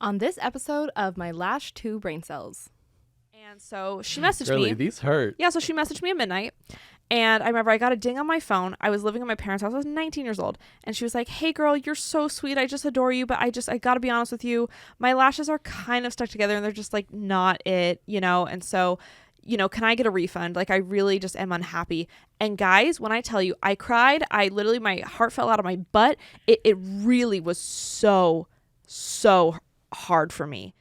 on this episode of My Last Two Brain Cells. And so she messaged Really, me. these hurt. Yeah, so she messaged me at midnight. And I remember I got a ding on my phone. I was living at my parents' house. I was 19 years old. And she was like, hey, girl, you're so sweet. I just adore you. But I got to be honest with you. My lashes are kind of stuck together and they're just like not it, you know? And so, you know, can I get a refund? Like, I really just am unhappy. And guys, when I tell you, I cried. I literally, my heart fell out of my butt. It really was so hard for me.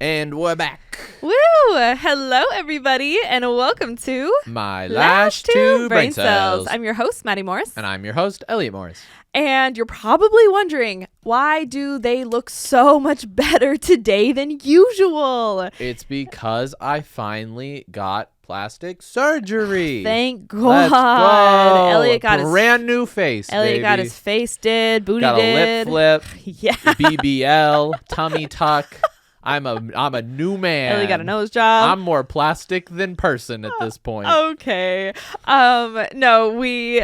And we're back. Woo! Hello, everybody, and welcome to My Last Two Brain Cells. I'm your host, Maddie Morris. And I'm your host, Elliot Morris. And you're probably wondering, why do they look so much better today than usual? It's because I finally got plastic surgery. Thank God. Let's go. Elliot got brand new face. Elliot baby. got his face did. Booty got did. a lip flip. Yeah. BBL. Tummy tuck. I'm a new man. Elliot got a nose job. I'm more plastic than person at this point. Okay. No, we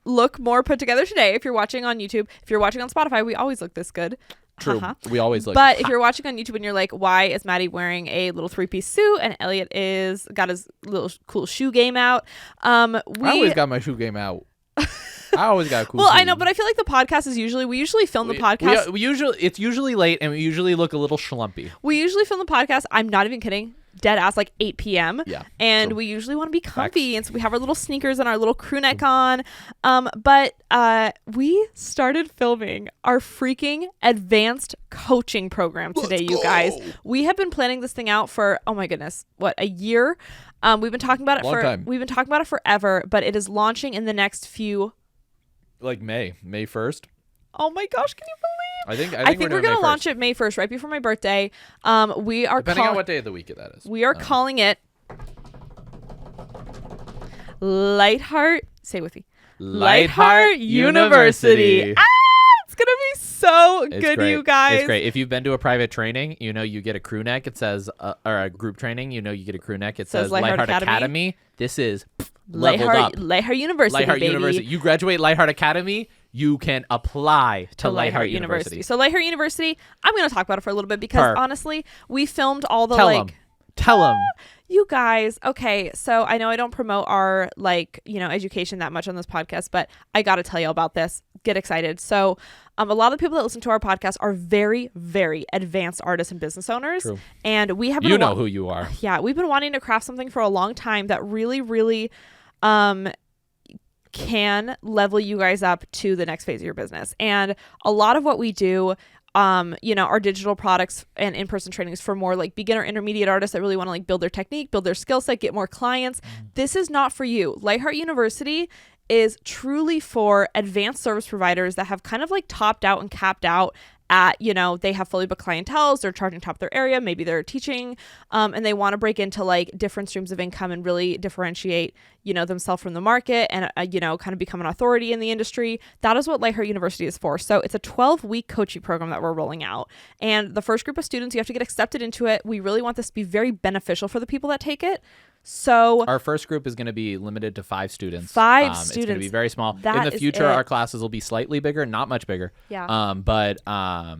look more put together today. If you're watching on YouTube, if you're watching on Spotify, we always look this good. True. We always look. But if you're watching on YouTube and you're like, why is Maddie wearing a little 3-piece suit and Elliot got his little cool shoe game out? I always got my shoe game out. I always got a cool. Well, shoe. I know, but I feel like the podcast is we usually film the podcast. It's usually late and we usually look a little schlumpy. We usually film the podcast. I'm not even kidding. Dead ass like 8 p.m. Yeah. And true. we usually want to be comfy. And so we have our little sneakers and our little crew neck on. But we started filming our freaking advanced coaching program today, you guys. We have been planning this thing out for, oh my goodness, what, a year? We've been talking about it We've been talking about it forever, but it is launching in the next few. Like May 1st. Oh my gosh, can you believe? I think we're going to launch it May 1st, right before my birthday. We are depending on what day of the week that is. We are calling it Lightheart. Say it with me. Lightheart University. It's going to be so good, great. you guys. It's great. If you've been to a private training, you know you get a crew neck. It says, or a group training, you know you get a crew neck. It says Lightheart Academy. This is leveled up. Lightheart University, Lightheart baby. University. You graduate Lightheart Academy, you can apply to Lightheart University. So Lightheart University, I'm going to talk about it for a little bit because honestly, we filmed all the Tell them. You guys, okay, so I know I don't promote our education that much on this podcast, but I got to tell you about this. Get excited. So a lot of the people that listen to our podcast are very, very advanced artists and business owners. True. And we have You know who you are. Yeah, we've been wanting to craft something for a long time that really, really can level you guys up to the next phase of your business. And a lot of what we do, our digital products and in-person trainings for more like beginner intermediate artists that really want to like build their technique, build their skill set, get more clients. This is not for you. Lightheart University is truly for advanced service providers that have kind of like topped out and capped out at, they have fully booked clienteles, they're charging top of their area, maybe they're teaching, and they want to break into like different streams of income and really differentiate, themselves from the market and, kind of become an authority in the industry. That is what Lightheart University is for. So it's a 12-week coaching program that we're rolling out. And the first group of students, you have to get accepted into it. We really want this to be very beneficial for the people that take it. So our first group is going to be limited to 5 students. It's going to be very small. That in the future, our classes will be slightly bigger, not much bigger. Yeah.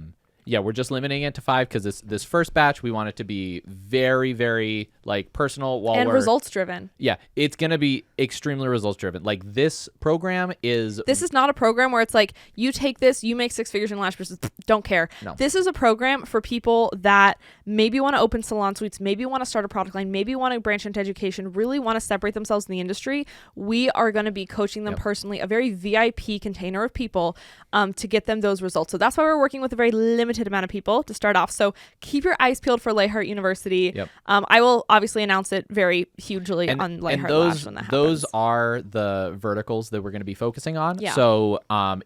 Yeah, we're just limiting it to 5 because this first batch, we want it to be very, very like personal and results driven. Yeah, it's going to be extremely results driven. Like this program is. This is not a program where it's like you take this, you make 6 figures in lash business. Don't care. No. This is a program for people that maybe want to open salon suites, maybe want to start a product line, maybe want to branch into education, really want to separate themselves in the industry. We are going to be coaching them personally, a very VIP container of people to get them those results. So that's why we're working with a very limited amount of people to start off. So keep your eyes peeled for Lightheart University. Yep. I will obviously announce it very hugely on Lightheart Labs when that happens. Those are the verticals that we're going to be focusing on. Yeah. So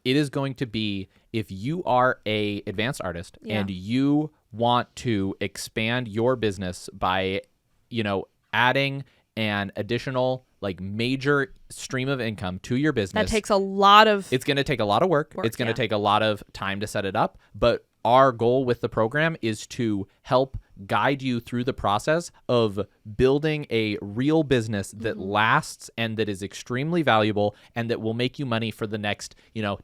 it is going to be if you are a advanced artist and you want to expand your business by, adding an additional like major stream of income to your business. That takes a lot of. It's going to take a lot of work. It's going to take a lot of time to set it up, but our goal with the program is to help guide you through the process of building a real business that lasts and that is extremely valuable and that will make you money for the next,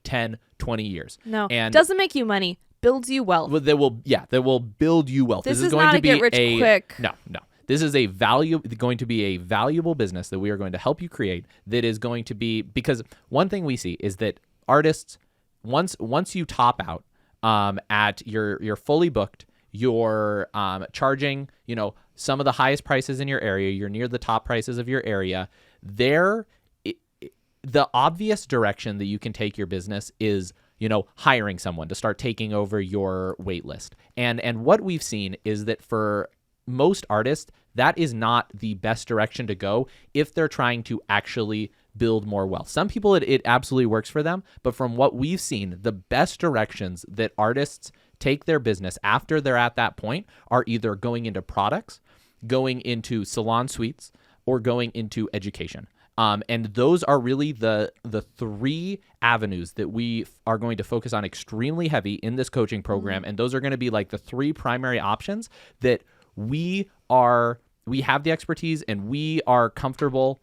10, 20 years. No, and doesn't make you money. builds you wealth. Well, that will build you wealth. This is is going not to a be get rich quick. No. This is going to be a valuable business that we are going to help you create. That is going to be, because one thing we see is that artists, once you top out at you're fully booked, you're charging, some of the highest prices in your area, you're near the top prices of your area. The obvious direction that you can take your business is, hiring someone to start taking over your wait list. And what we've seen is that for most artists, that is not the best direction to go if they're trying to actually build more wealth. Some people, it absolutely works for them, but from what we've seen, the best directions that artists take their business after they're at that point are either going into products, going into salon suites, or going into education. And those are really the three avenues that we are going to focus on extremely heavy in this coaching program. And those are going to be like the three primary options that we have the expertise, and we are comfortable,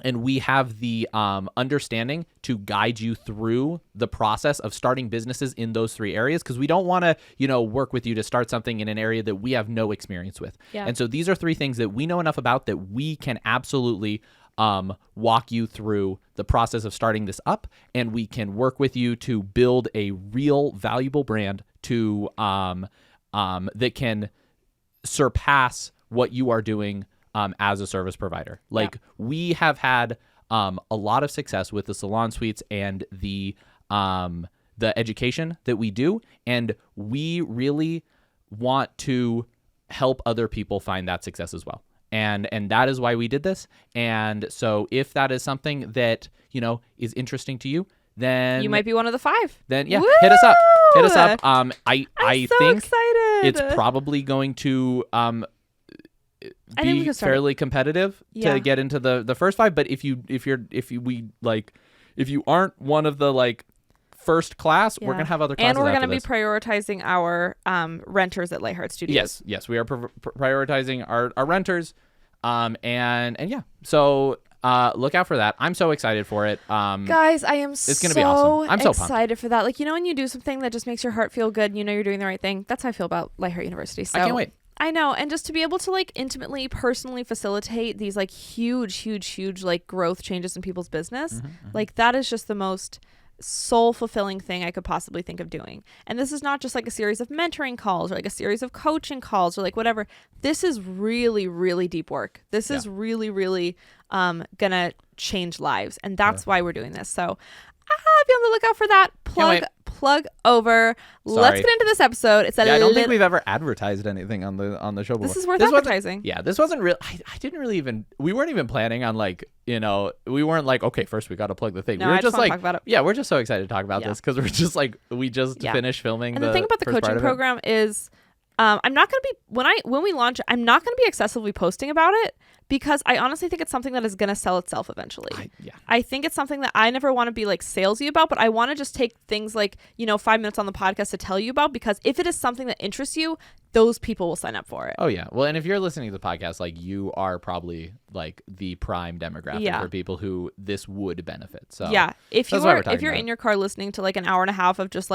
and we have the understanding to guide you through the process of starting businesses in those three areas, because we don't want to, work with you to start something in an area that we have no experience with. Yeah. And so these are three things that we know enough about that we can absolutely walk you through the process of starting this up, and we can work with you to build a real valuable brand to that can surpass what you are doing as a service provider. We have had a lot of success with the salon suites and the education that we do, and we really want to help other people find that success as well. And that is why we did this. And so if that is something that, is interesting to you, then you might be one of the 5. Then yeah, Woo! hit us up. I so think excited. it's probably going to be fairly competitive to get into the first 5. But if you aren't one of the first class, we're gonna have other classes. And we're gonna be prioritizing our renters at Lightheart Studios. Yes, we are prioritizing our renters, and yeah. So look out for that. I'm so excited for it. Guys, I am it's gonna be awesome. I'm so excited for that. When you do something that just makes your heart feel good, you're doing the right thing. That's how I feel about Lightheart University. So I can't wait. I know, and just to be able to intimately, personally facilitate these huge growth changes in people's business, that is just the most soul fulfilling thing I could possibly think of doing. And this is not just a series of mentoring calls or a series of coaching calls or whatever. This is really, really deep work. This is really, really gonna change lives, and that's why we're doing this. So be on the lookout for that. Plug over. Sorry. Let's get into this episode. It's I don't think we've ever advertised anything on the show before. This is worth advertising. This wasn't real. I didn't really even. We weren't even planning on we weren't okay, first we got to plug the thing. No, we were I just talk about it. Yeah, we're just so excited to talk about this because we're just we just finished filming. And the thing about the coaching program is, I'm not going to be when we launch. I'm not going to be excessively posting about it, because I honestly think it's something that is going to sell itself eventually. I think it's something that I never want to be salesy about, but I want to just take things 5 minutes on the podcast to tell you about, because if it is something that interests you, those people will sign up for it. Oh yeah. Well, and if you're listening to the podcast, you are probably the prime demographic for people who this would benefit. So yeah, if you're in your car listening to an hour and a half of just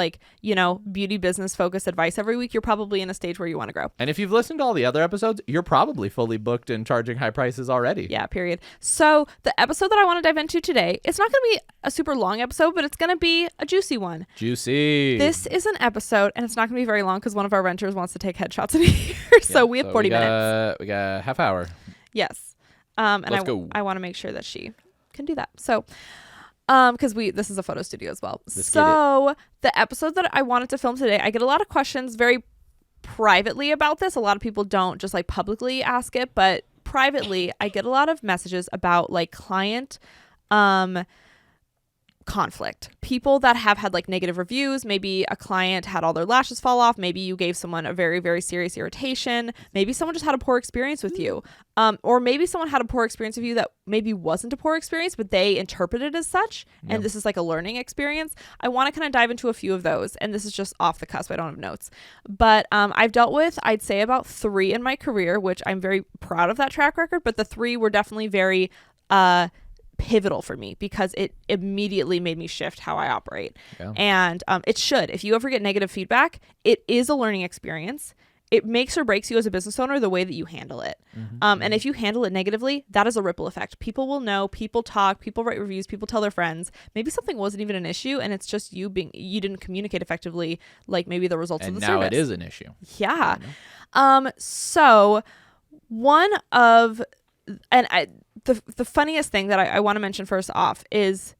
beauty business focused advice every week, you're probably in a stage where you want to grow. And if you've listened to all the other episodes, you're probably fully booked and charging high prices already. Yeah, period. So the episode that I want to dive into today, it's not going to be a super long episode, but it's going to be a juicy one. Juicy. This is an episode, and it's not going to be very long because one of our renters wants to take headshots in here. So we have 40 minutes. We got a half hour. Yes. And Let's go. I want to make sure that she can do that. So because this is a photo studio as well. So the episode that I wanted to film today, I get a lot of questions very privately about this. A lot of people don't just publicly ask it, but privately I get a lot of messages about client conflict. People that have had negative reviews. Maybe a client had all their lashes fall off. Maybe you gave someone a very, very serious irritation. Maybe someone just had a poor experience with you. Or maybe someone had a poor experience with you that maybe wasn't a poor experience, but they interpreted it as such. And this is a learning experience. I want to kind of dive into a few of those. And this is just off the cusp. I don't have notes. But I've dealt with, I'd say, about 3 in my career, which I'm very proud of that track record. But the 3 were definitely very pivotal for me because it immediately made me shift how I operate. Yeah. And it should. If you ever get negative feedback, it is a learning experience. It makes or breaks you as a business owner the way that you handle it. And if you handle it negatively, that is a ripple effect. People will know, people talk, people write reviews, people tell their friends. Maybe something wasn't even an issue and it's just you didn't communicate effectively, like maybe the results And of the now service. it is an issue. Yeah. So one of, the funniest thing that I want to mention first off is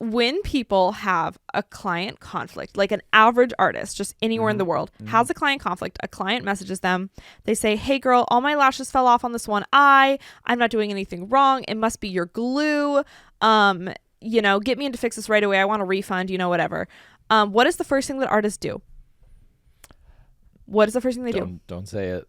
when people have a client conflict, like an average artist, just anywhere in the world, has a client conflict, a client messages them, they say, hey girl, all my lashes fell off on this one eye. I'm not doing anything wrong. It must be your glue. Get me in to fix this right away. I want a refund, whatever. What is the first thing that artists do? What is the first thing they do? Don't say it.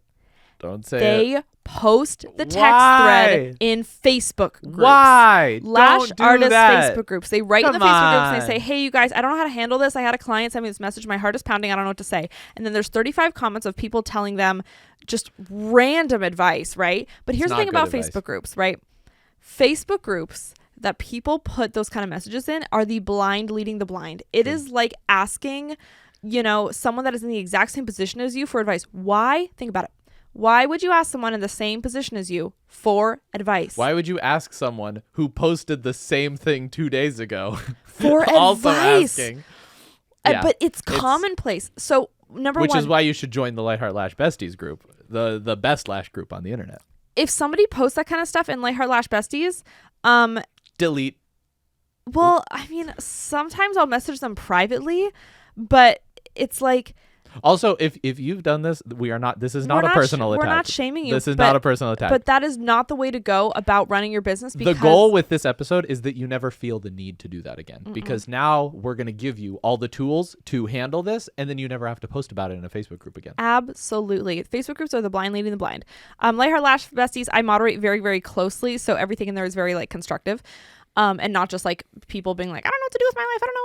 Don't say it. They post the text Why? thread in Facebook groups. Why? Lash Don't do artist that. Facebook groups. They write in the Come Facebook groups and they say, on. hey, you guys, I don't know how to handle this. I had a client send me this message. My heart is pounding. I don't know what to say. And then there's 35 comments of people telling them just random advice, right? But here's the not thing about good advice. Facebook groups, right? Facebook groups that people put those kind of messages in are the blind leading the blind. It is like asking, someone that is in the exact same position as you for advice. Why? Think about it. Why would you ask someone in the same position as you for advice? Why would you ask someone who posted the same thing 2 days ago For also advice. asking? But it's commonplace. So number Which one, is why you should join the Lightheart Lash Besties group, the best lash group on the internet. if somebody posts that kind of stuff in Lightheart Lash Besties, Delete. well, I mean, sometimes I'll message them privately, but it's like Also, if you've done this, this is We're not a not personal attack. we're not shaming you, This is but- not a personal attack. but that is not the way to go about running your business. The Because goal with this episode is that you never feel the need to do that again, because now we're going to give you all the tools to handle this, and then you never have to post about it in a Facebook group again. Absolutely. Facebook groups are the blind leading the blind. Lightheart Lash Besties, I moderate very, very closely. So everything in there is very constructive. And not just like people being like, I don't know what to do with my life. I don't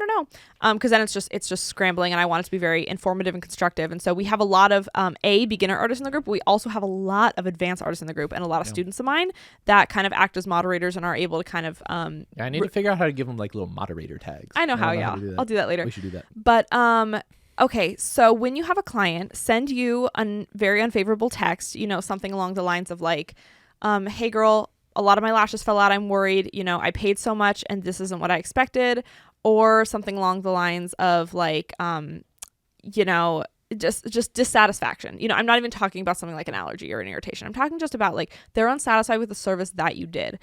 know. Because then it's just scrambling, and I want it to be very informative and constructive. And so we have a lot of beginner artists in the group. But we also have a lot of advanced artists in the group, and a lot of students of mine that kind of act as moderators and are able to kind of I need to figure out how to give them like little moderator tags. I know how, don't yeah. to do that. I'll do that later. We should do that. But okay, so when you have a client send you a very unfavorable text, something along the lines of like, hey girl, a lot of my lashes fell out. I'm worried, I paid so much and this isn't what I expected. Or something along the lines of like, just dissatisfaction. I'm not even talking about something like an allergy or an irritation. I'm talking just about like they're unsatisfied with the service that you did.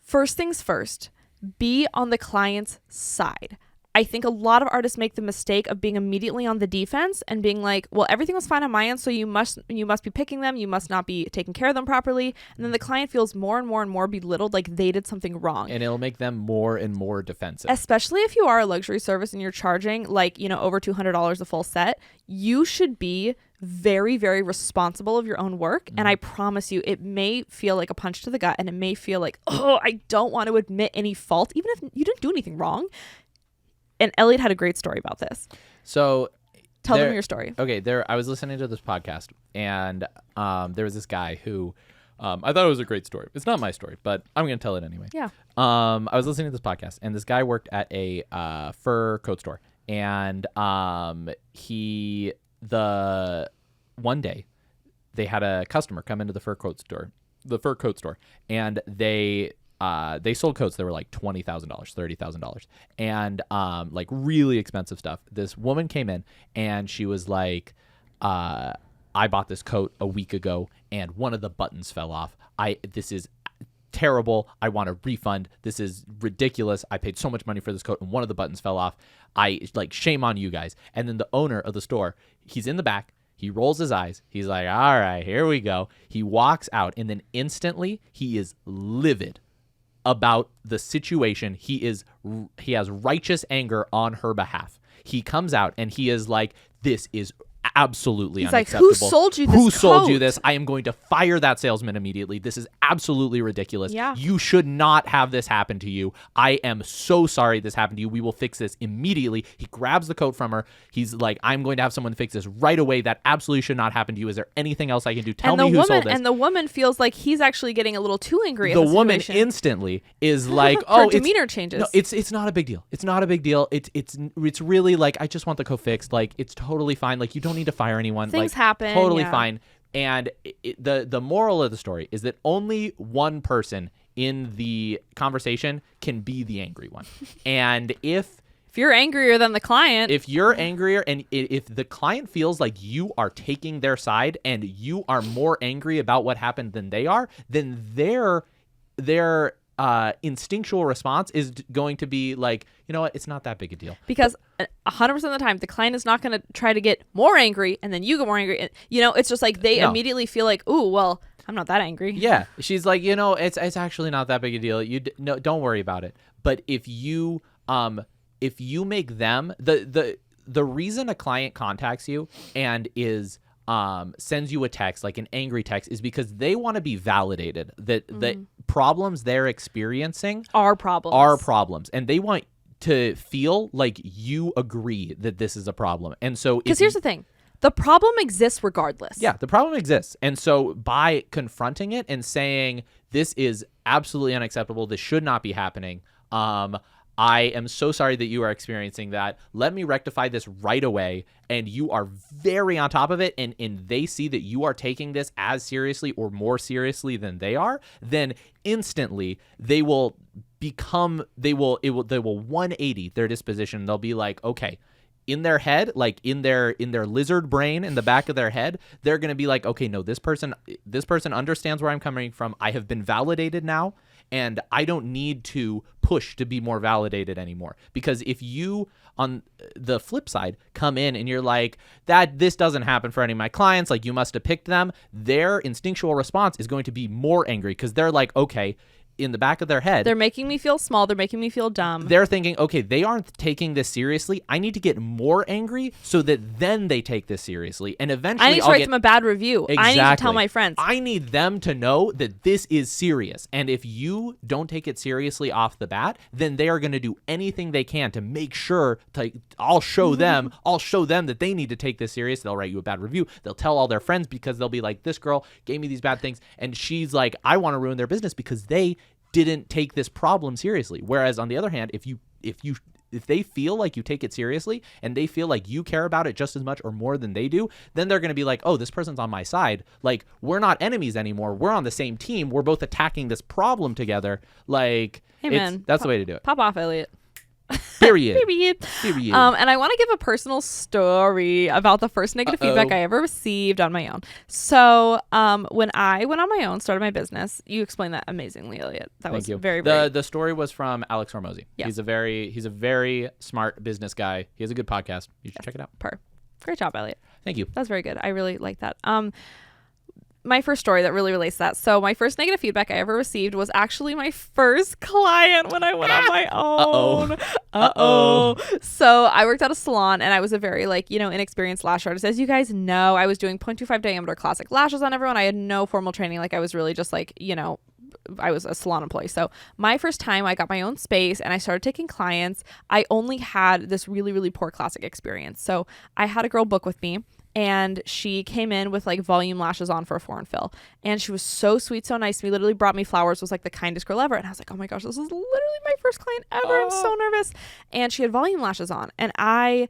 First things first, be on the client's side. I think a lot of artists make the mistake of being immediately on the defense and being like, well, everything was fine on my end, so you must be picking them, you must not be taking care of them properly. And then the client feels more and more and more belittled, like they did something wrong. And it'll make them more and more defensive. Especially if you are a luxury service and you're charging like, over $200 a full set, you should be very, very responsible of your own work. And I promise you, it may feel like a punch to the gut, and it may feel like, oh, I don't want to admit any fault, even if you didn't do anything wrong. And Elliot had a great story about this. So Tell them your story. Okay, I was listening to this podcast, and there was this guy who I thought it was a great story. It's not my story, but I'm going to tell it anyway. Yeah. I was listening to this podcast, and this guy worked at a fur coat store, and one day they had a customer come into the fur coat store, and they sold coats that were like $20,000, $30,000, and like really expensive stuff. This woman came in and she was like, I bought this coat a week ago and one of the buttons fell off. This is terrible. I want a refund. This is ridiculous. I paid so much money for this coat and one of the buttons fell off. Shame on you guys. And then the owner of the store, he's in the back. He rolls his eyes. He's like, all right, here we go. He walks out, and then instantly he is livid about the situation. He has righteous anger on her behalf. He comes out and he is like, this is absolutely He's like, unacceptable. who sold you this Who sold you coat? this? I am going to fire that salesman immediately. This is absolutely ridiculous. Yeah. You should not have this happen to you. I am so sorry this happened to you. We will fix this immediately. He grabs the coat from her. He's like, I'm going to have someone fix this right away. That absolutely should not happen to you. Is there anything else I can do? Tell me who sold this. And the woman feels like he's actually getting a little too angry at The the woman situation. instantly is like, Her oh, demeanor changes. No, it's not a big deal. It's not a big deal. It's really like, I just want the coat fixed. Like, it's totally fine. Like, you don't need to fire anyone. Things like, happen, Totally yeah. fine. And the moral of the story is that only one person in the conversation can be the angry one. And if you're angrier than the client, if you're angrier and if the client feels like you are taking their side and you are more angry about what happened than they are, then their instinctual response is going to be like, you know what, it's not that big a deal. because 100% of the time the client is not going to try to get more angry and then you get more angry. And, it's just like they No. immediately feel like, ooh, well, I'm not that angry. Yeah, she's like, it's actually not that big a deal. No, don't worry about it. But if you make them the reason a client contacts you and is sends you a text, like an angry text, is because they want to be validated that the problems they're experiencing Our problems. and they want to feel like you agree that this is a problem. And so Because here's the thing. The problem exists regardless. yeah, the problem exists. And so by confronting it and saying, this is absolutely unacceptable, this should not be happening, I am so sorry that you are experiencing that. Let me rectify this right away. And you are very on top of it. And they see that you are taking this as seriously or more seriously than they are. Then instantly they will 180 their disposition. They'll be like, okay, in their head, like in their lizard brain in the back of their head, they're going to be like, okay, no, this person understands where I'm coming from. I have been validated now. And I don't need to push to be more validated anymore. Because if you, on the flip side, come in and you're like, this doesn't happen for any of my clients, like you must have picked them, their instinctual response is going to be more angry because they're like, okay, in the back of their head, They're making me feel small. They're making me feel dumb. they're thinking, okay, they aren't taking this seriously. I need to get more angry so that then they take this seriously. And eventually I need to write them a bad review. I need to tell my friends. I need them to know that this is serious. And if you don't take it seriously off the bat, then they are going to do anything they can to make sure I'll show them that they need to take this serious. They'll write you a bad review. They'll tell all their friends because they'll be like, this girl gave me these bad things. And she's like, I want to ruin their business because they didn't take this problem seriously. Whereas on the other hand, if they feel like you take it seriously and they feel like you care about it just as much or more than they do, then they're going to be like, oh, this person's on my side. Like, we're not enemies anymore. We're on the same team. We're both attacking this problem together. Like, Hey, man. that's the way to do it. Pop off, Elliot. Period. Period. Period. And I want to give a personal story about the first negative Uh-oh. feedback I ever received on my own. So, when I went on my own, started my business, you explained that amazingly, Elliot. That was Thank you. very, very The story was from Alex Hormozy. Yeah. He's a very smart business guy. He has a good podcast. You should check it out. Great job, Elliot. Thank you. That's very good. I really like that. My first story that really relates to that. So my first negative feedback I ever received was actually my first client when I went on my own. Uh-oh. So I worked at a salon and I was a very inexperienced lash artist. As you guys know, I was doing 0.25 diameter classic lashes on everyone. I had no formal training. Like I was really just I was a salon employee. So my first time I got my own space and I started taking clients, I only had this really, really poor classic experience. So I had a girl book with me. And she came in with volume lashes on for a foreign fill. And she was so sweet, so nice to me. Literally brought me flowers, was the kindest girl ever. And I was like, oh my gosh, this is literally my first client ever. I'm so nervous. And she had volume lashes on. And I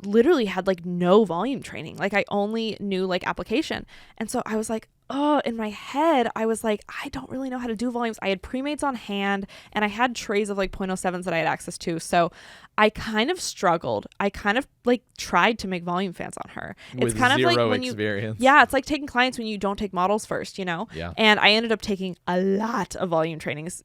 literally had no volume training. I only knew application. And so I was like, oh, in my head, I was like, I don't really know how to do volumes. I had pre-mades on hand and I had trays of 0.07s that I had access to. So I kind of struggled. I kind of tried to make volume fans on her. With It's kind of zero when experience. yeah, it's like taking clients when you don't take models first, Yeah. And I ended up taking a lot of volume trainings,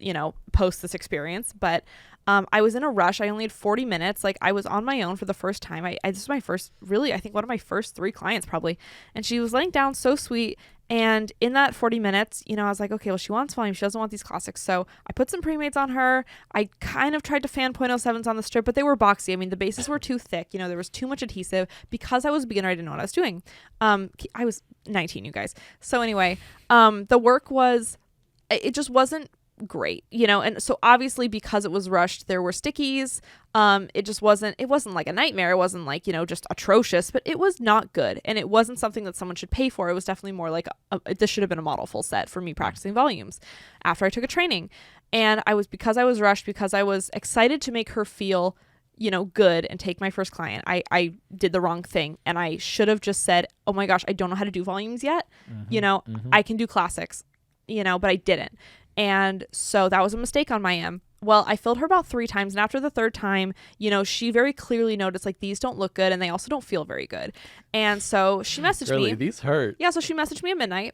post this experience. But I was in a rush. I only had 40 minutes. I was on my own for the first time. This was my first, really, I think one of my first 3 clients probably. And she was laying down so sweet. And in that 40 minutes, I was like, okay, well, she wants volume. She doesn't want these classics. So I put some pre-mades on her. I kind of tried to fan .07s on the strip, but they were boxy. I mean, the bases were too thick. There was too much adhesive. Because I was a beginner, I didn't know what I was doing. I was 19, you guys. So anyway, the work it just wasn't great, and so obviously because it was rushed, there were stickies. It wasn't like a nightmare. It wasn't like, just atrocious, but it was not good. And it wasn't something that someone should pay for. It was definitely more like this should have been a model full set for me practicing volumes after I took a training. And because I was rushed, because I was excited to make her feel, good and take my first client, I did the wrong thing. And I should have just said, oh my gosh, I don't know how to do volumes yet. I can do classics, but I didn't. And so that was a mistake on my end. Well, I filled her about 3 times. And after the 3rd time, she very clearly noticed like these don't look good and they also don't feel very good. And so she messaged me. Really, these hurt. Yeah. So she messaged me at midnight.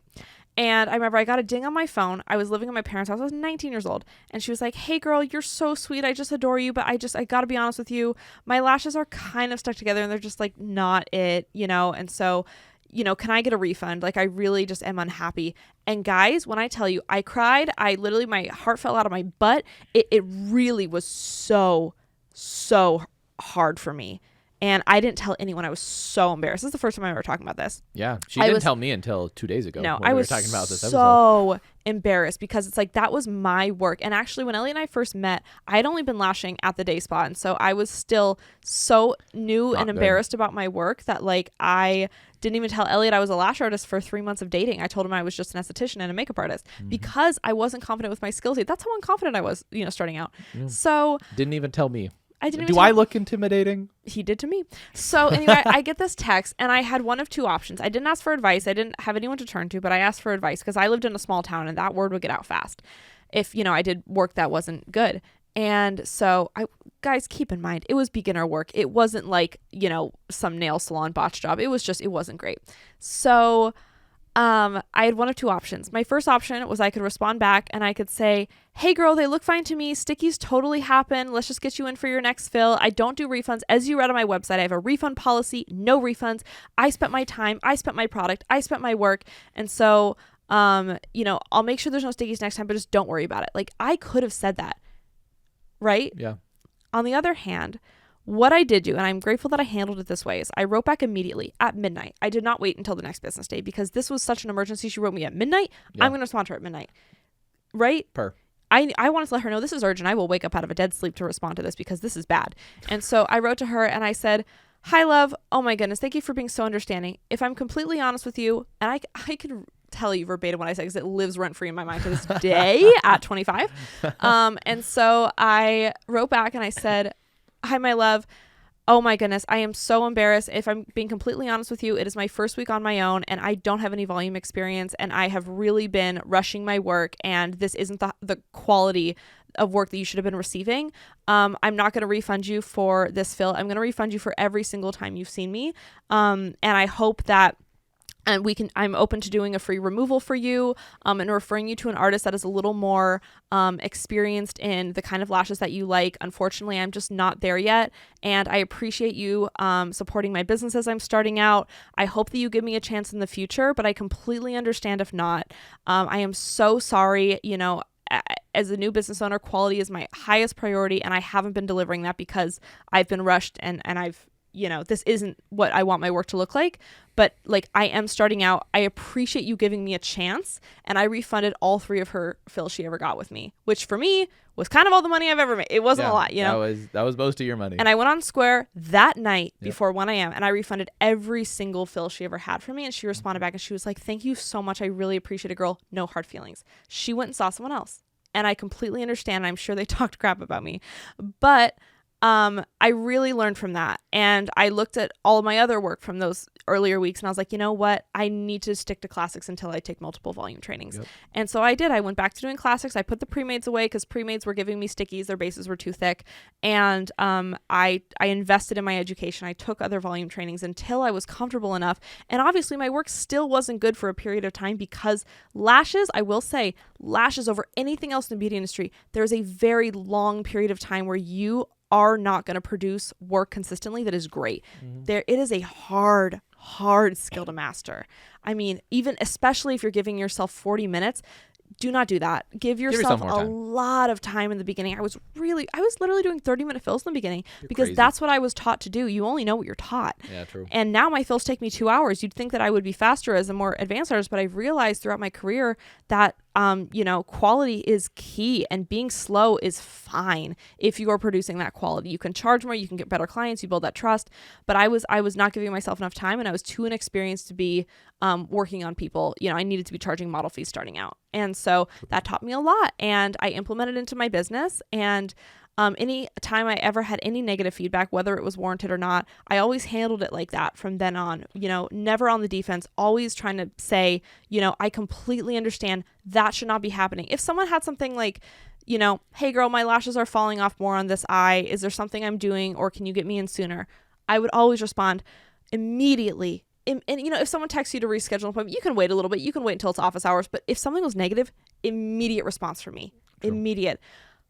And I remember I got a ding on my phone. I was living at my parents' house. I was 19 years old. And she was like, hey girl, you're so sweet. I just adore you. But I got to be honest with you. My lashes are kind of stuck together and they're just like not it, And so, can I get a refund? Like, I really just am unhappy. And guys, when I tell you, I cried, my heart fell out of my butt. It really was so hard for me. And I didn't tell anyone. I was so embarrassed. This is the first time I'm ever talking about this. Yeah. She didn't tell me until 2 days ago. No, when I we was were talking about this so embarrassed because it's like that was my work. And actually, when Elliot and I first met, I had only been lashing at the day spa. And so I was still so new and embarrassed about my work that like I didn't even tell Elliot I was a lash artist for 3 months of dating. I told him I was just an esthetician and a makeup artist because I wasn't confident with my skills. That's how unconfident I was, starting out. Yeah. So didn't even tell me. I didn't. Do I look intimidating? He did to me. So anyway, I get this text and I had one of 2 options. I didn't ask for advice. I didn't have anyone to turn to, but I asked for advice because I lived in a small town and that word would get out fast if, I did work that wasn't good. And so guys, keep in mind, it was beginner work. It wasn't like, some nail salon botch job. It wasn't great. So I had one of 2 options. My first option was I could respond back and I could say, hey girl, they look fine to me. Stickies totally happen. Let's just get you in for your next fill. I don't do refunds. As you read on my website, I have a refund policy, no refunds. I spent my time. I spent my product. I spent my work. And so, I'll make sure there's no stickies next time, but just don't worry about it. Like I could have said that, right? Yeah. On the other hand, what I did do, and I'm grateful that I handled it this way, is I wrote back immediately at midnight. I did not wait until the next business day because this was such an emergency. She wrote me at midnight. Yeah. I'm going to respond to her at midnight. Right? I wanted to let her know this is urgent. I will wake up out of a dead sleep to respond to this because this is bad. And so I wrote to her and I said, hi, love. Oh my goodness. Thank you for being so understanding. If I'm completely honest with you, and I can tell you verbatim what I said because it lives rent free in my mind to this day at 25. And so I wrote back and I said, hi, my love. Oh my goodness. I am so embarrassed. If I'm being completely honest with you, it is my first week on my own and I don't have any volume experience and I have really been rushing my work and this isn't the quality of work that you should have been receiving. I'm not going to refund you for this fill. I'm going to refund you for every single time you've seen me. And I hope that I'm open to doing a free removal for you and referring you to an artist that is a little more experienced in the kind of lashes that you like. Unfortunately, I'm just not there yet. And I appreciate you supporting my business as I'm starting out. I hope that you give me a chance in the future, but I completely understand if not. I am so sorry. As a new business owner, quality is my highest priority. And I haven't been delivering that because I've been rushed and I've this isn't what I want my work to look like, but like I am starting out. I appreciate you giving me a chance. And I refunded all 3 of her fills she ever got with me, which for me was kind of all the money I've ever made. It wasn't a lot, That was most of your money. And I went on Square that night before 1 a.m. and I refunded every single fill she ever had for me. And she responded back and she was like, thank you so much. I really appreciate it, girl. No hard feelings. She went and saw someone else. And I completely understand. I'm sure they talked crap about me, but I really learned from that. And I looked at all of my other work from those earlier weeks and I was like, you know what? I need to stick to classics until I take multiple volume trainings. Yep. And so I did. I went back to doing classics. I put the pre-mades away because pre-mades were giving me stickies. Their bases were too thick. And I invested in my education. I took other volume trainings until I was comfortable enough. And obviously my work still wasn't good for a period of time because lashes, I will say, lashes over anything else in the beauty industry, there's a very long period of time where you are not going to produce work consistently that is great. Mm-hmm. It is a hard hard skill to master. I mean, even especially if you're giving yourself 40 minutes, do not do that. Give yourself more a time. lot of time in the beginning. I was literally doing 30-minute fills in the beginning because crazy. that's what I was taught to do. You only know what you're taught. Yeah, true. And now my fills take me 2 hours. You'd think that I would be faster as a more advanced artist, but I've realized throughout my career that, quality is key, and being slow is fine if you are producing that quality. You can charge more, you can get better clients, you build that trust. But I was not giving myself enough time, and I was too inexperienced to be working on people. I needed to be charging model fees starting out. And so that taught me a lot, and I implemented into my business. And any time I ever had any negative feedback, whether it was warranted or not, I always handled it like that from then on. Never on the defense, always trying to say, I completely understand that should not be happening. If someone had something like, hey girl, my lashes are falling off more on this eye. Is there something I'm doing, or can you get me in sooner? I would always respond immediately. And if someone texts you to reschedule an appointment, you can wait a little bit. You can wait until it's office hours. But if something was negative, immediate response from me. True. Immediate.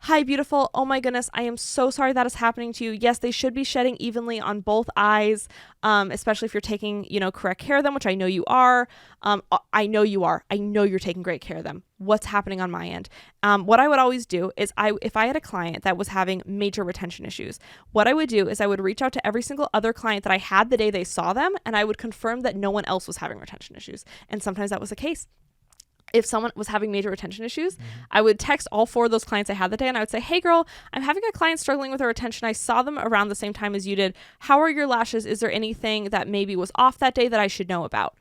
Hi, beautiful. Oh my goodness. I am so sorry that is happening to you. Yes, they should be shedding evenly on both eyes, especially if you're taking, correct care of them, which I know you are. I know you are. I know you're taking great care of them. What's happening on my end? What I would always do is if I had a client that was having major retention issues, what I would do is I would reach out to every single other client that I had the day they saw them, and I would confirm that no one else was having retention issues. And sometimes that was the case. If someone was having major retention issues, I would text all 4 of those clients I had that day, and I would say, hey girl, I'm having a client struggling with her retention. I saw them around the same time as you did. How are your lashes? Is there anything that maybe was off that day that I should know about?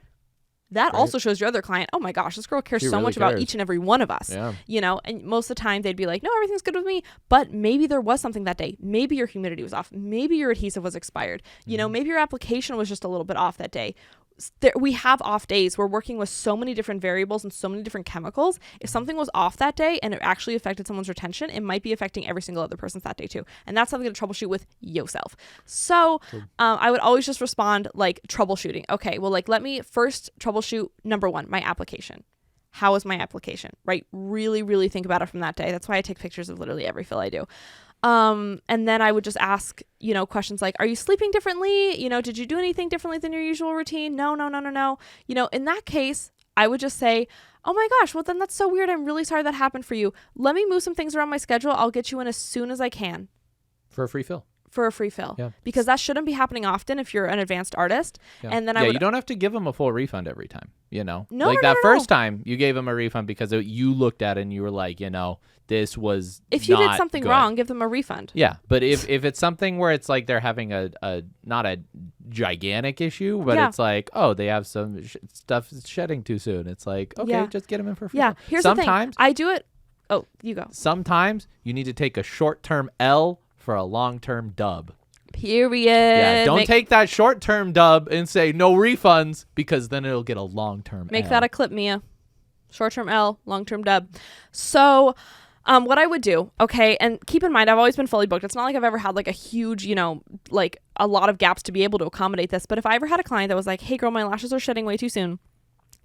That also shows your other client, oh my gosh, this girl cares so much about each and every one of us. Yeah. And most of the time they'd be like, no, everything's good with me. But maybe there was something that day. Maybe your humidity was off. Maybe your adhesive was expired. Maybe your application was just a little bit off that day. We have off days. We're working with so many different variables and so many different chemicals. If something was off that day and it actually affected someone's retention, it might be affecting every single other person's that day too. And that's something to troubleshoot with yourself. So I would always just respond like troubleshooting. Okay, well, let me first troubleshoot number 1, my application. How is my application, right? Really, really think about it from that day. That's why I take pictures of literally every fill I do. And then I would just ask, questions like, are you sleeping differently? Did you do anything differently than your usual routine? No. In that case, I would just say, oh my gosh, well then that's so weird. I'm really sorry that happened for you. Let me move some things around my schedule. I'll get you in as soon as I can. For a free fill. For a free fill. Yeah. Because that shouldn't be happening often if you're an advanced artist. Yeah. And then you don't have to give them a full refund every time, No, first time you gave them a refund because you looked at it and you were like, this was if you not did something good. wrong, give them a refund. Yeah, but if it's something where it's like they're having a not a gigantic issue, but it's like, oh, they have some stuff shedding too soon. It's like, okay, just get them in for free. Yeah, here's sometimes the thing. I do it. Oh, you go. Sometimes you need to take a short-term L for a long-term dub. Period. Yeah, don't take that short-term dub and say no refunds, because then it'll get a long-term Make L. that a clip, Mia. Short-term L, long-term dub. So what I would do, okay, and keep in mind, I've always been fully booked. It's not like I've ever had like a huge, like a lot of gaps to be able to accommodate this. But if I ever had a client that was like, hey girl, my lashes are shedding way too soon.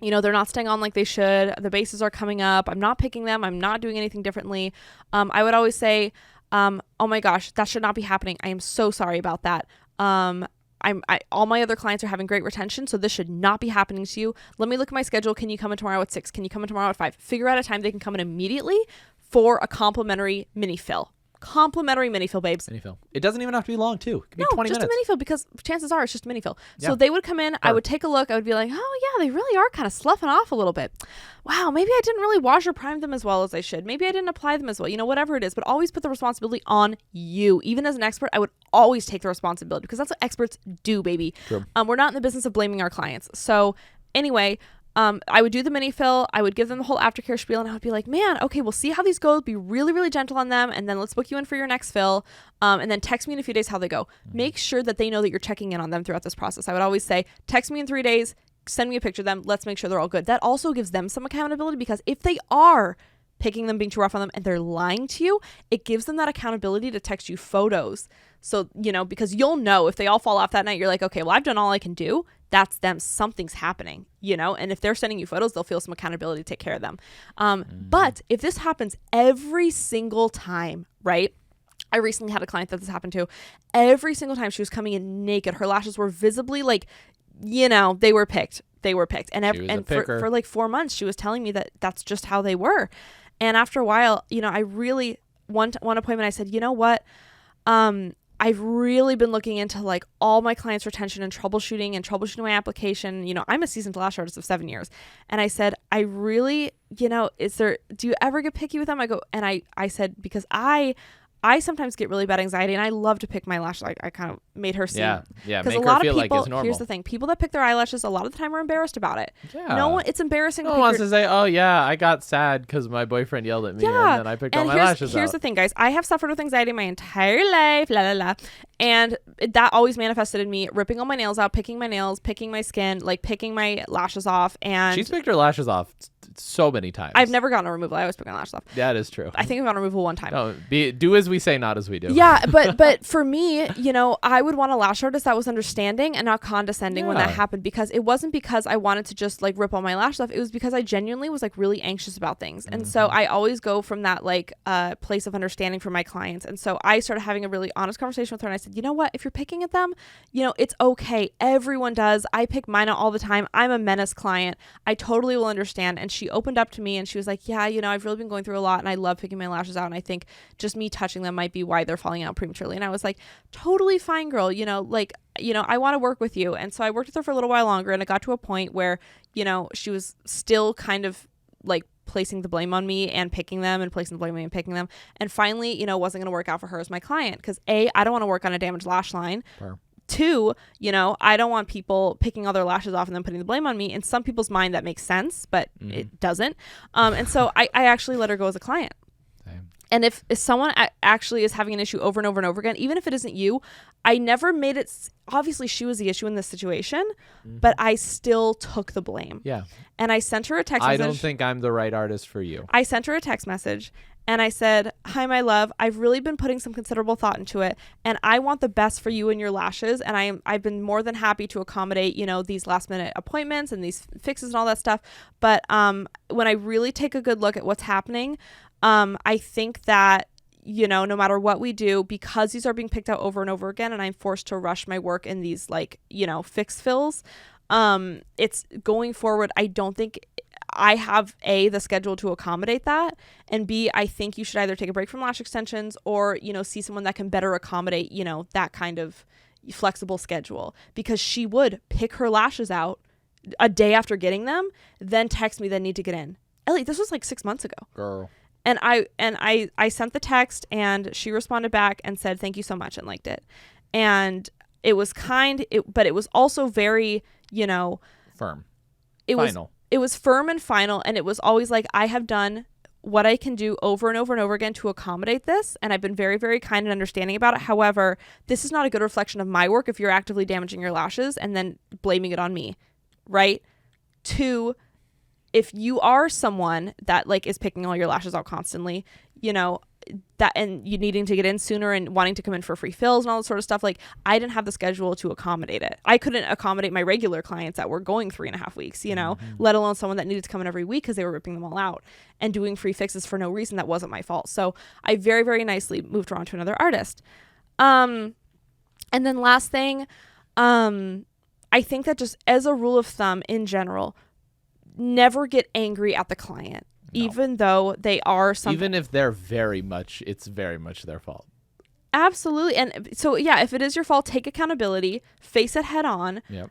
They're not staying on like they should. The bases are coming up. I'm not picking them. I'm not doing anything differently. I would always say, oh my gosh, that should not be happening. I am so sorry about that. All my other clients are having great retention, so this should not be happening to you. Let me look at my schedule. Can you come in tomorrow at 6? Can you come in tomorrow at 5? Figure out a time they can come in immediately for a complimentary mini fill. Complimentary mini fill, babes. Mini fill. It doesn't even have to be long too. It can be 20 just minutes. a mini fill, because chances are it's just a mini fill. Yeah. So they would come in, I would take a look, I would be like, oh yeah, they really are kind of sloughing off a little bit. Wow, maybe I didn't really wash or prime them as well as I should. Maybe I didn't apply them as well. Whatever it is, but always put the responsibility on you. Even as an expert, I would always take the responsibility, because that's what experts do, baby. True. We're not in the business of blaming our clients. So anyway, I would do the mini fill. I would give them the whole aftercare spiel, and I would be like, man, okay, we'll see how these go. Be really, really gentle on them. And then let's book you in for your next fill. And then text me in a few days how they go. Make sure that they know that you're checking in on them throughout this process. I would always say, text me in 3 days, send me a picture of them. Let's make sure they're all good. That also gives them some accountability, because if they are picking them, being too rough on them, and they're lying to you, it gives them that accountability to text you photos. So, because you'll know if they all fall off that night, you're like, okay, well, I've done all I can do. That's them. Something's happening, and if they're sending you photos, they'll feel some accountability to take care of them. But if this happens every single time, right? I recently had a client that this happened to. Every single time she was coming in naked, her lashes were visibly like you know, they were picked. They were picked. And, She was a and picker. for like 4 months, she was telling me that that's just how they were. And after a while, you know, I really, one appointment, I said, you know what? I've really been looking into like all my clients' retention and troubleshooting my application. You know, I'm a seasoned lash artist of 7 years. And I said, I really, you know, do you ever get picky with them? I go, and I said, because I sometimes get really bad anxiety and I love to pick my lashes. I kind of made her see. Yeah. Because Make a lot her feel of people, like it's normal. here's the thing, people that pick their eyelashes a lot of the time are embarrassed about it. Yeah. No one, it's embarrassing. No to one pick wants your- to say, oh, yeah, I got sad because my boyfriend yelled at me Yeah. and then I picked all And my lashes here's out. the thing, guys. I have suffered with anxiety my entire life, la la la. And that always manifested in me ripping all my nails out, picking my nails, picking my skin, like picking my lashes off. And She's picked her lashes off so many times. I've never gotten a removal. I always pick my lashes off. That is true. I think I've gotten a removal one time. No, do as we say, not as we do. Yeah, but for me, you know, I would want a lash artist that was understanding and not condescending when that Yeah. happened, because it wasn't because I wanted to just like rip all my lashes off. It was because I genuinely was like really anxious about things. And so I always go from that like place of understanding for my clients. And so I started having a really honest conversation with her and I said, you know what, if you're picking at them, you know, it's okay. Everyone does. I pick mine out all the time. I'm a menace client. I totally will understand. And she opened up to me and she was like, yeah, you know, I've really been going through a lot and I love picking my lashes out. And I think just me touching them might be why they're falling out prematurely. And I was like, totally fine, girl. You know, like, you know, I want to work with you. And so I worked with her for a little while longer and it got to a point where, you know, she was still kind of like placing the blame on me and picking them and placing the blame on me and picking them. And finally, you know, it wasn't going to work out for her as my client because A, I don't want to work on a damaged lash line. Sure. 2, you know, I don't want people picking all their lashes off and then putting the blame on me. In some people's mind, that makes sense, but it doesn't. And so I actually let her go as a client. Same. And if someone actually is having an issue over and over and over again, even if it isn't you, I never made it. Obviously, she was the issue in this situation, but I still took the blame. Yeah. And I sent her a text I message. don't think I'm the right artist for you. I sent her a text message and I said, hi, my love. I've really been putting some considerable thought into it and I want the best for you and your lashes. And I've been more than happy to accommodate, you know, these last minute appointments and these fixes and all that stuff. But when I really take a good look at what's happening, I think that, you know, no matter what we do, because these are being picked out over and over again and I'm forced to rush my work in these like, you know, fix fills, it's going forward. I don't think I have A, the schedule to accommodate that, and B, I think you should either take a break from lash extensions or, you know, see someone that can better accommodate, you know, that kind of flexible schedule, because she would pick her lashes out a day after getting them, then text me, then need to get in. Ellie, this was like 6 months ago. Girl. And I sent the text and she responded back and said, thank you so much, and liked it. And it was kind, but it was also very, you know, Firm. it Final. It was firm and final. And it was always like, I have done what I can do over and over and over again to accommodate this. And I've been very, very kind and understanding about it. However, this is not a good reflection of my work if you're actively damaging your lashes and then blaming it on me. Right? 2, if you are someone that like is picking all your lashes out constantly, you know, that, and you needing to get in sooner and wanting to come in for free fills and all that sort of stuff, like I didn't have the schedule to accommodate it. I couldn't accommodate my regular clients that were going 3.5 weeks, you know, let alone someone that needed to come in every week because they were ripping them all out and doing free fixes for no reason. That wasn't my fault. So I very, very nicely moved her on to another artist. And then last thing, I think that just as a rule of thumb in general, never get angry at the client. No. Even though they are something. Even if they're it's very much their fault. Absolutely. And so, yeah, if it is your fault, take accountability, face it head on. Yep.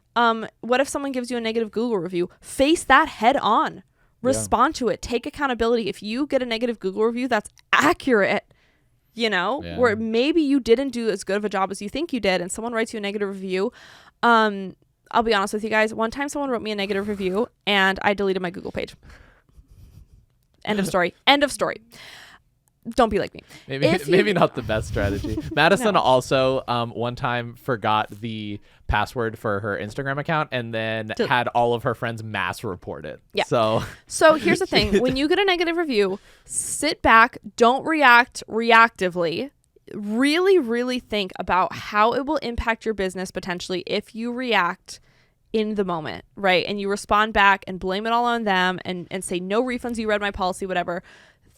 What if someone gives you a negative Google review? Face that head on. Respond to it. Take accountability. If you get a negative Google review that's accurate, you know, where maybe you didn't do as good of a job as you think you did and someone writes you a negative review, I'll be honest with you guys. One time someone wrote me a negative review and I deleted my Google page. End of story. End of story. Don't be like me. Maybe not the best strategy. Madison No. also one time forgot the password for her Instagram account and then had all of her friends mass report it. Yeah. So here's the thing. When you get a negative review, sit back. Don't react reactively. Really, really think about how it will impact your business potentially if you react in the moment, right? And you respond back and blame it all on them and say no refunds, you read my policy, whatever.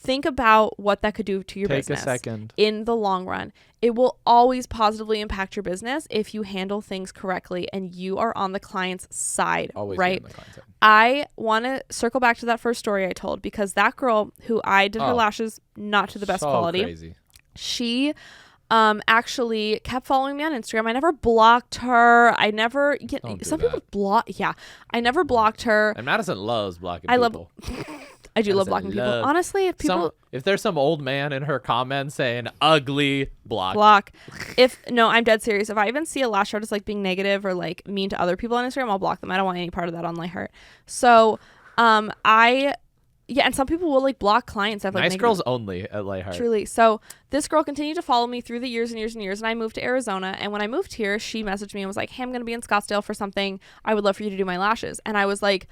think about what that could do to your Take business a second. in the long run. It will always positively impact your business if you handle things correctly and you are on the client's side, Always right? be on the client side. I want to circle back to that first story I told, because that girl who I did her Oh. lashes not to the best So quality, Crazy. she actually kept following me on Instagram. I never blocked her. I never Don't do some people that. block. Yeah, I never blocked her. And Madison loves blocking I love- people. I do love Madison blocking people. loves- Honestly, if people If there's some old man in her comments saying ugly, block. I'm dead serious. If I even see a lash artist like being negative or like mean to other people on Instagram, I'll block them. I don't want any part of that on my heart. So, and some people will like block clients that have like Nice negative- girls only at Lightheart. Truly. So this girl continued to follow me through the years and years and years. And I moved to Arizona. And when I moved here, she messaged me and was like, hey, I'm going to be in Scottsdale for something. I would love for you to do my lashes. And I was like,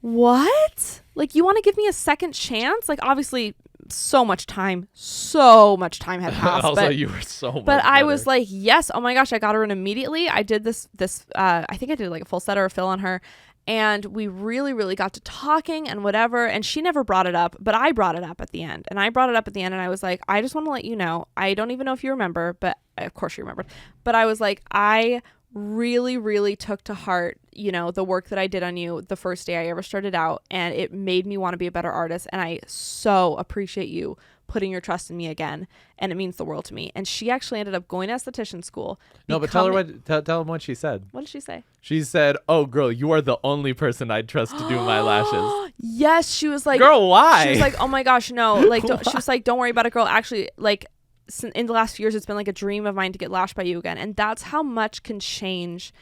what? Like, you want to give me a second chance? Like, obviously, so much time had passed. Also, but you were so much but I better. was like, yes. Oh my gosh, I got her in immediately. I did this I think I did like a full set or a fill on her. And we really, really got to talking and whatever. And she never brought it up, but I brought it up at the end. And I brought it up at the end and I was like, I just want to let you know, I don't even know if you remember, but of course you remembered. But I was like, I really, really took to heart, the work that I did on you the first day I ever started out. And it made me want to be a better artist. And I so appreciate you putting your trust in me again, and it means the world to me. And she actually ended up going to esthetician school. No, but tell him what she said. What did she say? She said, "Oh, girl, you are the only person I'd trust to do my lashes." Yes, she was like, girl, why? She was like, oh my gosh, no. Like, she was like, don't worry about it, girl. Actually, like, in the last few years, it's been like a dream of mine to get lashed by you again. And that's how much can change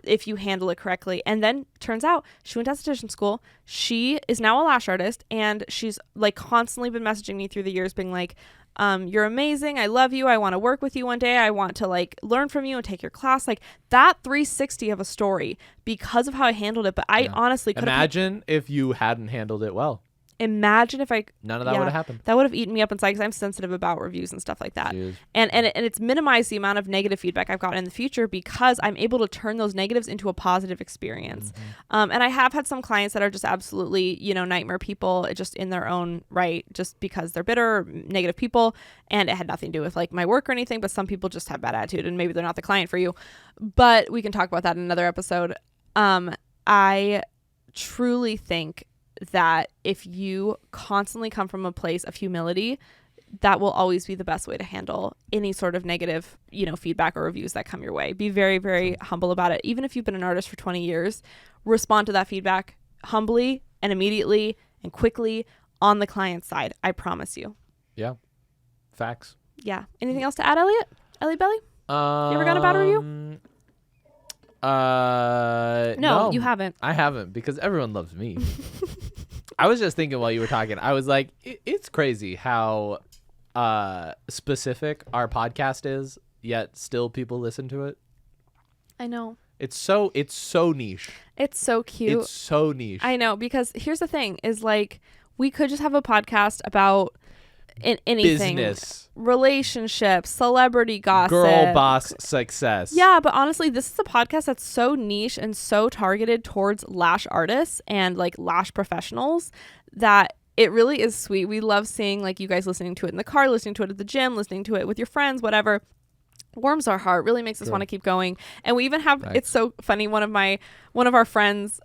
if you handle it correctly. And then turns out she went to esthetician school. She is now a lash artist, and she's like constantly been messaging me through the years being like, you're amazing. I love you. I want to work with you one day. I want to like learn from you and take your class. Like that 360 of a story because of how I handled it. But I honestly could imagine if you hadn't handled it well. Imagine if none of that would have happened. That would have eaten me up inside because I'm sensitive about reviews and stuff like that. Jeez. And it's minimized the amount of negative feedback I've gotten in the future because I'm able to turn those negatives into a positive experience. Mm-hmm. And I have had some clients that are just absolutely, nightmare people just in their own right, just because they're bitter, negative people. And it had nothing to do with like my work or anything, but some people just have bad attitude and maybe they're not the client for you. But we can talk about that in another episode. I truly think that if you constantly come from a place of humility, that will always be the best way to handle any sort of negative, feedback or reviews that come your way. Be very, very humble about it. Even if you've been an artist for 20 years, respond to that feedback humbly and immediately and quickly on the client's side. I promise you. Yeah. Facts. Yeah. Anything else to add, Elliot? Ellie Belly? You ever got a bad review? No, you haven't. I haven't because everyone loves me. I was just thinking while you were talking, I was like, it's crazy how specific our podcast is, yet still people listen to it. I know. It's so niche. It's so cute. It's so niche. I know, because here's the thing is like, we could just have a podcast about anything. Business. Relationships, celebrity gossip. Girl boss success. Yeah, but honestly, this is a podcast that's so niche and so targeted towards lash artists and like lash professionals that it really is sweet. We love seeing like you guys listening to it in the car, listening to it at the gym, listening to it with your friends, whatever. Warms our heart, really makes us want to keep going. And we even have, it's so funny, one of our friends,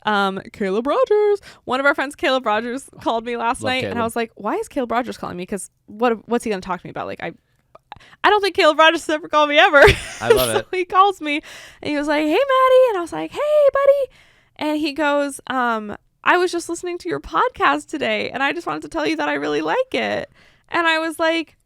Caleb Rogers called me last night. Caleb. And I was like, why is Caleb Rogers calling me? Because what's he going to talk to me about? Like, I don't think Caleb Rogers has ever called me ever. I love so it. he calls me and he was like, hey Maddie. And I was like, hey buddy. And he goes, I was just listening to your podcast today and I just wanted to tell you that I really like it. And I was like,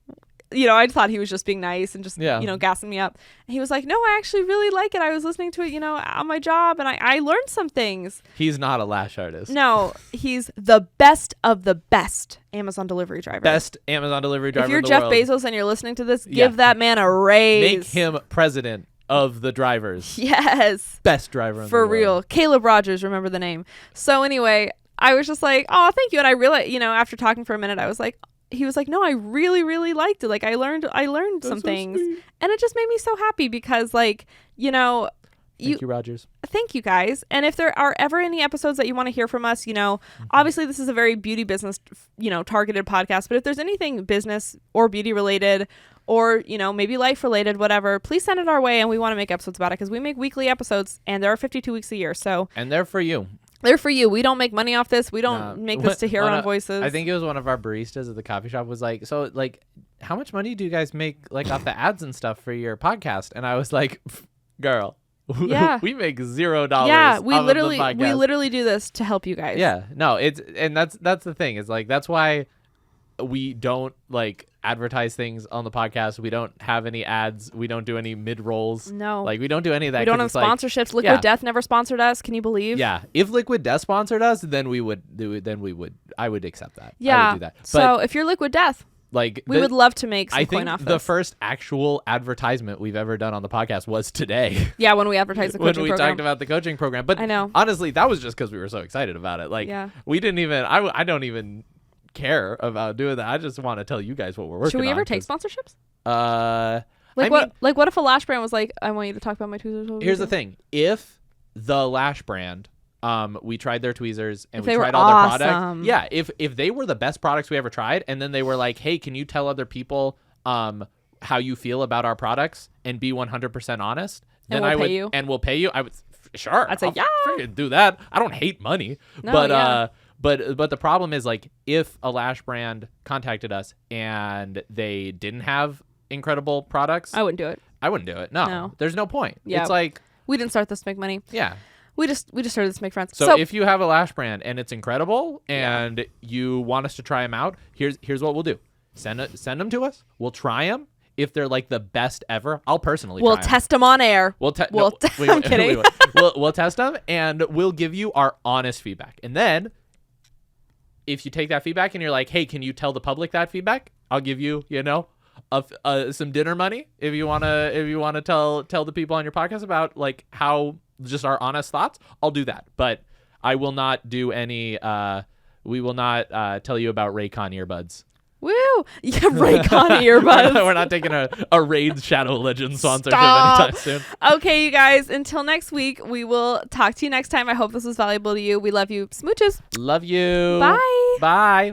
I thought he was just being nice and just, gassing me up. And he was like, no, I actually really like it. I was listening to it, on my job and I learned some things. He's not a lash artist. No, he's the best of the best Amazon delivery driver. Best Amazon delivery driver If you're in the Jeff world. Bezos and you're listening to this, give that man a raise. Make him president of the drivers. Yes. Best driver in the For world. real. Caleb Rogers, remember the name. So anyway, I was just like, oh, thank you. And I really, after talking for a minute, I was like, he was like, no, I really, really liked it. Like I learned some things. Sweet. And it just made me so happy because like, Thank you, Rogers. Thank you guys. And if there are ever any episodes that you want to hear from us, obviously this is a very beauty business, targeted podcast. But if there's anything business or beauty related or, maybe life related, whatever, please send it our way. And we want to make episodes about it because we make weekly episodes and there are 52 weeks a year. So and they're for you. They're for you. We don't make money off this. We don't make this to hear our own voices. I think it was one of our baristas at the coffee shop was like, so like, how much money do you guys make like off the ads and stuff for your podcast? And I was like, girl, we make $0. Yeah, we literally do this to help you guys. Yeah, no, that's the thing. It's like that's why we don't like advertise things on the podcast. We don't have any ads. We don't do any mid rolls. No, like we don't do any of that. We don't have sponsorships. Liquid Death never sponsored us. Can you believe? Yeah, if Liquid Death sponsored us, then we would do it. Then we would. I would accept that. Yeah, I would do that. But, so if you're Liquid Death, like we would love to make some coin off this. The first actual advertisement we've ever done on the podcast was today. Yeah, when we advertised the coaching program. Talked about the coaching program. But I know. Honestly, that was just because we were so excited about it. Like, we didn't even. I don't even care about doing that. I just want to tell you guys what we're working on. Should we ever take sponsorships? What if a lash brand was like, I want you to talk about my tweezers? Here's the thing. If the lash brand, we tried their tweezers and we tried all their products. Yeah, if they were the best products we ever tried and then they were like, hey, can you tell other people how you feel about our products and be 100% honest? Then I would and we'll pay you. I would sure. I'd say I'll do that. I don't hate money. No, But the problem is like if a lash brand contacted us and they didn't have incredible products, I wouldn't do it. I wouldn't do it. No. There's no point. Yeah. It's like we didn't start this to make money. Yeah. We just started this to make friends. So if you have a lash brand and it's incredible and you want us to try them out, here's what we'll do. Send them to us. We'll try them. If they're like the best ever, I'll personally we'll test them on air. I'm kidding. We'll test them and we'll give you our honest feedback. And then if you take that feedback and you're like, hey, can you tell the public that feedback? I'll give you, some dinner money if you wanna tell the people on your podcast about like how just our honest thoughts. I'll do that, but I will not do any. We will not tell you about Raycon earbuds. Woo! Yeah, Raycon earbuds. We're not taking a Raid Shadow Legends sponsorship anytime soon. Okay, you guys. Until next week, we will talk to you next time. I hope this was valuable to you. We love you. Smooches. Love you. Bye. Bye.